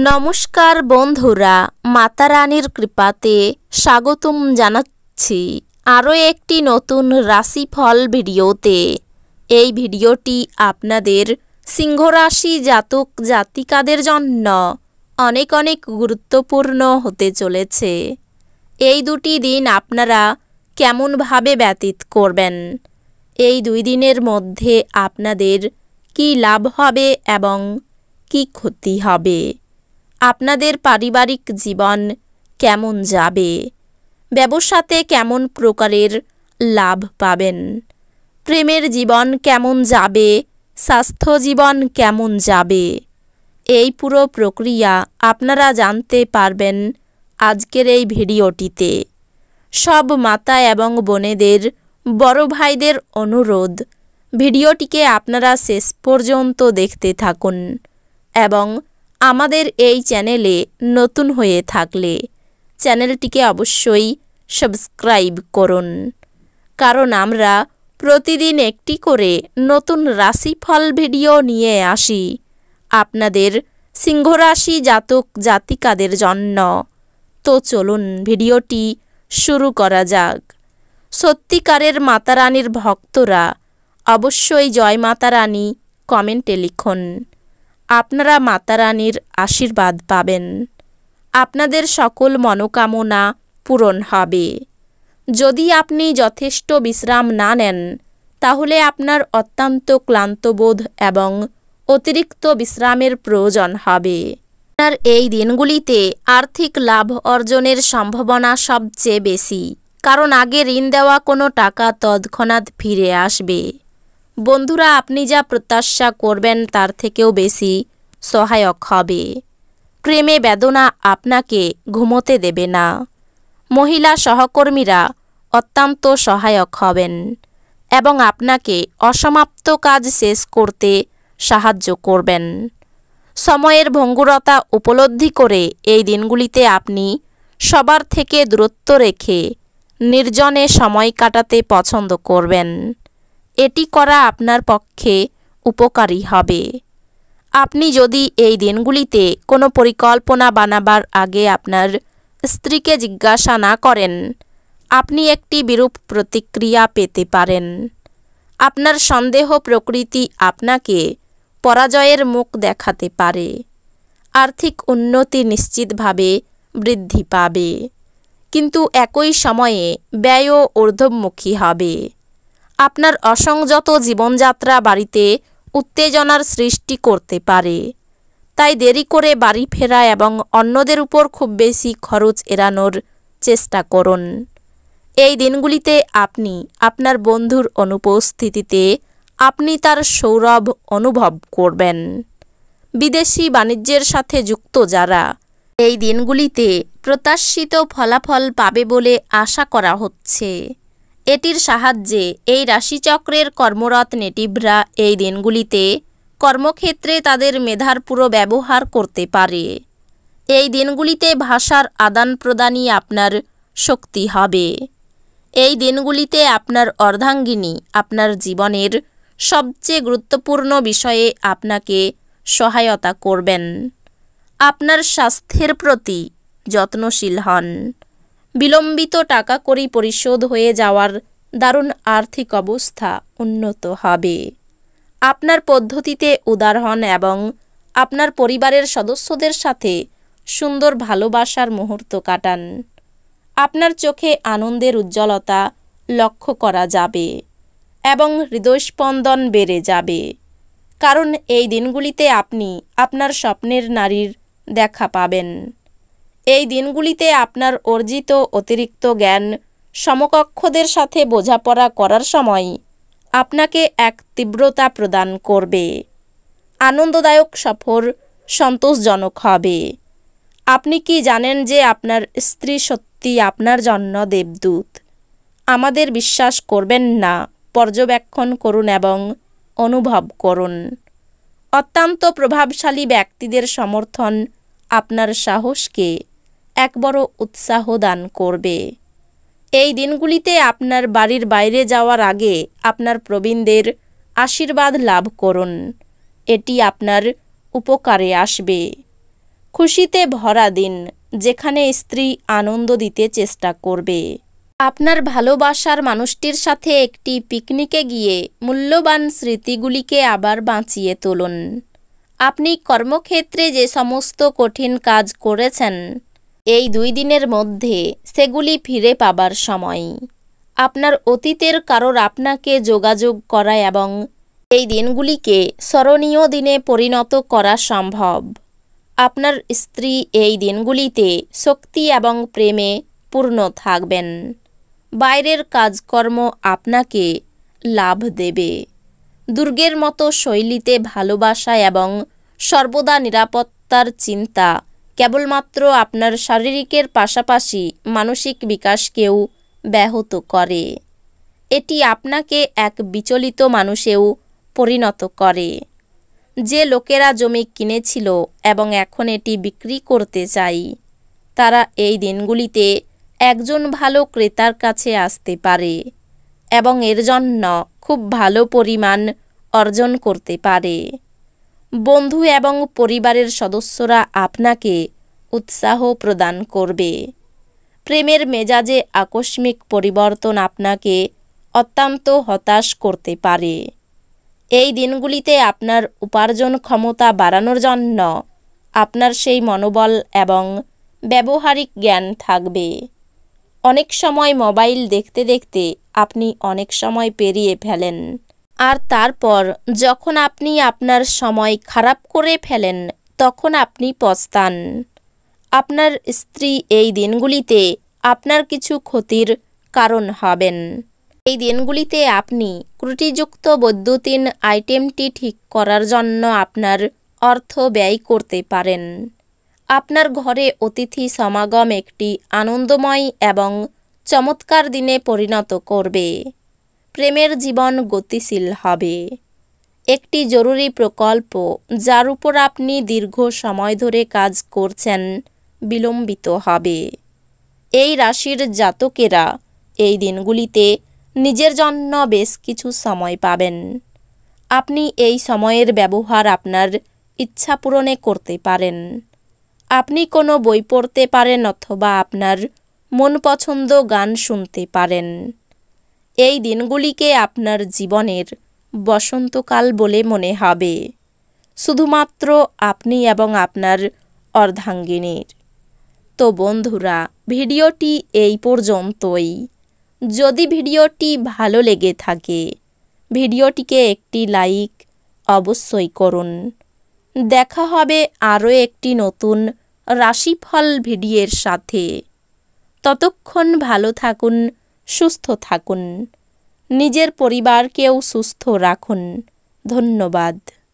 নমস্কার বন্ধুরা, মাতা রানীর কৃপাতে স্বাগতম জানাচ্ছি আরও একটি নতুন রাশিফল ভিডিওতে। এই ভিডিওটি আপনাদের সিংহ রাশি জাতক জাতিকাদের জন্য অনেক অনেক গুরুত্বপূর্ণ হতে চলেছে। এই দুটি দিন আপনারা কেমনভাবে ব্যতীত করবেন, এই দুই দিনের মধ্যে আপনাদের কি লাভ হবে এবং কি ক্ষতি হবে, আপনাদের পারিবারিক জীবন কেমন যাবে, ব্যবসাতে কেমন প্রকারের লাভ পাবেন, প্রেমের জীবন কেমন যাবে, স্বাস্থ্য জীবন কেমন যাবে, এই পুরো প্রক্রিয়া আপনারা জানতে পারবেন আজকের এই ভিডিওটিতে। সব মাতা এবং বোনেদের, বড় ভাইদের অনুরোধ, ভিডিওটিকে আপনারা শেষ পর্যন্ত দেখতে থাকুন এবং আমাদের এই চ্যানেলে নতুন হয়ে থাকলে চ্যানেলটিকে অবশ্যই সাবস্ক্রাইব করুন, কারণ আমরা প্রতিদিন একটি করে নতুন রাশিফল ভিডিও নিয়ে আসি আপনাদের সিংহ রাশি জাতক জাতিকাদের জন্য। তো চলুন ভিডিওটি শুরু করা যাক। সত্যিকারের মাতা রানীর ভক্তরা অবশ্যই জয় মাতা রানী কমেন্টে লিখুন। আপনারা মাতা রানীর আশীর্বাদ পাবেন, আপনাদের সকল মনোকামনা পূরণ হবে। যদি আপনি যথেষ্ট বিশ্রাম না নেন, তাহলে আপনার অত্যন্ত ক্লান্তবোধ এবং অতিরিক্ত বিশ্রামের প্রয়োজন হবে। আপনার এই দিনগুলিতে আর্থিক লাভ অর্জনের সম্ভাবনা সবচেয়ে বেশি, কারণ আগে ঋণ দেওয়া কোনো টাকা তৎক্ষণাৎ ফিরে আসবে। বন্ধুরা, আপনি যা প্রত্যাশা করবেন তার থেকেও বেশি সহায়ক হবে। প্রেমে বেদনা আপনাকে ঘুমোতে দেবে না। মহিলা সহকর্মীরা অত্যন্ত সহায়ক হবেন এবং আপনাকে অসমাপ্ত কাজ শেষ করতে সাহায্য করবেন। সময়ের ভঙ্গুরতা উপলব্ধি করে এই দিনগুলিতে আপনি সবার থেকে দূরত্ব রেখে নির্জনে সময় কাটাতে পছন্দ করবেন। এটি করা আপনার পক্ষে উপকারী হবে। আপনি যদি এই দিনগুলিতে কোনো পরিকল্পনা বানাবার আগে আপনার স্ত্রীকে জিজ্ঞাসা না করেন, আপনি একটি বিরূপ প্রতিক্রিয়া পেতে পারেন। আপনার সন্দেহ প্রকৃতি আপনাকে পরাজয়ের মুখ দেখাতে পারে। আর্থিক উন্নতি নিশ্চিতভাবে বৃদ্ধি পাবে, কিন্তু একই সময়ে ব্যয়ও ঊর্ধ্বমুখী হবে। আপনার অসংযত জীবনযাত্রা বাড়িতে উত্তেজনার সৃষ্টি করতে পারে, তাই দেরি করে বাড়ি ফেরা এবং অন্যদের উপর খুব বেশি খরচ এড়ানোর চেষ্টা করুন। এই দিনগুলিতে আপনি আপনার বন্ধুর অনুপস্থিতিতে আপনি তার সৌরভ অনুভব করবেন। বিদেশি বাণিজ্যের সাথে যুক্ত যারা এই দিনগুলিতে প্রত্যাশিত ফলাফল পাবে বলে আশা করা হচ্ছে। এটির সাহায্যে এই রাশিচক্রের কর্মরত নেটিভরা এই দিনগুলিতে কর্মক্ষেত্রে তাদের মেধার পুরো ব্যবহার করতে পারে। এই দিনগুলিতে ভাষার আদান প্রদানই আপনার শক্তি হবে। এই দিনগুলিতে আপনার অর্ধাঙ্গিনী আপনার জীবনের সবচেয়ে গুরুত্বপূর্ণ বিষয়ে আপনাকে সহায়তা করবেন। আপনার স্বাস্থ্যের প্রতি যত্নশীল হন। বিলম্বিত টাকা কড়ি পরিশোধ হয়ে যাওয়ার দারুণ আর্থিক অবস্থা উন্নত হবে। আপনার পদ্ধতিতে উদার হন এবং আপনার পরিবারের সদস্যদের সাথে সুন্দর ভালোবাসার মুহূর্ত কাটান। আপনার চোখে আনন্দের উজ্জ্বলতা লক্ষ্য করা যাবে এবং হৃদয়স্পন্দন বেড়ে যাবে, কারণ এই দিনগুলিতে আপনি আপনার স্বপ্নের নারীর দেখা পাবেন। এই দিনগুলিতে আপনার অর্জিত অতিরিক্ত জ্ঞান সমকক্ষদের সাথে বোঝাপড়া করার সময় আপনাকে এক তীব্রতা প্রদান করবে। আনন্দদায়ক সফর সন্তোষজনক হবে। আপনি কি জানেন যে আপনার স্ত্রী সত্যি আপনার জন্য দেবদূত? আমাদের বিশ্বাস করবেন না, পর্যবেক্ষণ করুন এবং অনুভব করুন। অত্যন্ত প্রভাবশালী ব্যক্তিদের সমর্থন আপনার সাহসকে এক বড় উৎসাহ দান করবে। এই দিনগুলিতে আপনার বাড়ির বাইরে যাওয়ার আগে আপনার প্রবীণদের আশীর্বাদ লাভ করুন। এটি আপনার উপকারে আসবে। খুশিতে ভরা দিন, যেখানে স্ত্রী আনন্দ দিতে চেষ্টা করবে। আপনার ভালোবাসার মানুষটির সাথে একটি পিকনিকে গিয়ে মূল্যবান স্মৃতিগুলিকে আবার বাঁচিয়ে তুলুন। আপনি কর্মক্ষেত্রে যে সমস্ত কঠিন কাজ করেছেন, এই 2 দিনের মধ্যে সেগুলি ফিরে পাবার সময়। আপনার অতীতের কারোর আপনাকে যোগাযোগ করা এবং এই দিনগুলিকে স্মরণীয় দিনে পরিণত করা সম্ভব। আপনার স্ত্রী এই দিনগুলিতে শক্তি এবং প্রেমে পূর্ণ থাকবেন। বাইরের কাজকর্ম আপনাকে লাভ দেবে। দুর্গের মতো শৈলীতে ভালোবাসা এবং সর্বদা নিরাপত্তার চিন্তা কেবলমাত্র আপনার শারীরিকের পাশাপাশি মানসিক বিকাশকেও ব্যাহত করে। এটি আপনাকে এক বিচলিত মানুষেও পরিণত করে। যে লোকেরা জমি কিনেছিল এবং এখন এটি বিক্রি করতে চায়, তারা এই দিনগুলিতে একজন ভালো ক্রেতার কাছে আসতে পারে এবং এর জন্য খুব ভালো পরিমাণ অর্জন করতে পারে। বন্ধু এবং পরিবারের সদস্যরা আপনাকে উৎসাহ প্রদান করবে। প্রেমের মেজাজে আকস্মিক পরিবর্তন আপনাকে অত্যন্ত হতাশ করতে পারে। এই দিনগুলিতে আপনার উপার্জন ক্ষমতা বাড়ানোর জন্য আপনার সেই মনোবল এবং ব্যবহারিক জ্ঞান থাকবে। অনেক সময় মোবাইল দেখতে দেখতে আপনি অনেক সময় পেরিয়ে ফেলেন, আর তারপর যখন আপনি আপনার সময় খারাপ করে ফেলেন, তখন আপনি পস্তান। আপনার স্ত্রী এই দিনগুলিতে আপনার কিছু ক্ষতির কারণ হবেন। এই দিনগুলিতে আপনি ত্রুটিযুক্ত বৈদ্যুতিন আইটেমটি ঠিক করার জন্য আপনার অর্থ ব্যয় করতে পারেন। আপনার ঘরে অতিথি সমাগম একটি আনন্দময় এবং চমৎকার দিনে পরিণত করবে। প্রেমের জীবন গতিশীল হবে। একটি জরুরি প্রকল্প যার উপর আপনি দীর্ঘ সময় ধরে কাজ করছেন বিলম্বিত হবে। এই রাশির জাতকেরা এই দিনগুলিতে নিজের জন্য বেশ কিছু সময় পাবেন। আপনি এই সময়ের ব্যবহার আপনার ইচ্ছা পূরণে করতে পারেন। আপনি কোনো বই পড়তে পারেন অথবা আপনার মন পছন্দ গান শুনতে পারেন। এই দিনগুলিকে আপনার জীবনের বসন্তকাল বলে মনে হবে, শুধুমাত্র আপনি এবং আপনার অর্ধাঙ্গিনীর। তো বন্ধুরা, ভিডিওটি এই পর্যন্তই। যদি ভিডিওটি ভালো লেগে থাকে, ভিডিওটিকে একটি লাইক অবশ্যই করুন। দেখা হবে আরও একটি নতুন রাশিফল ভিডিওর সাথে। ততক্ষণ ভালো থাকুন, সুস্থ থাকুন, নিজের পরিবারকেও সুস্থ রাখুন। ধন্যবাদ।